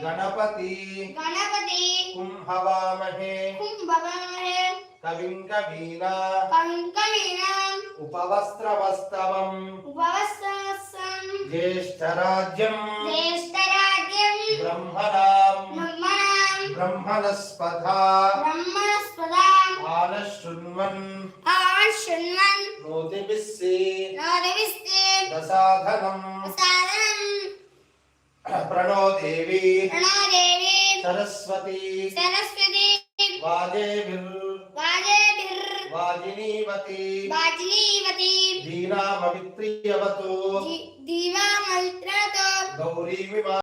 Ganpati कुंभवामहे कविं कवीनाम् उपवस्त्रवस्तवम् ज्येष्ठराज्यं ब्रह्मणस्पदा आनशृण्वन् नोतिभिस्से दसाधनं प्रणो Devi Saraswati वाजिनीवती दीनामवित्रियवतु गौरीमिमा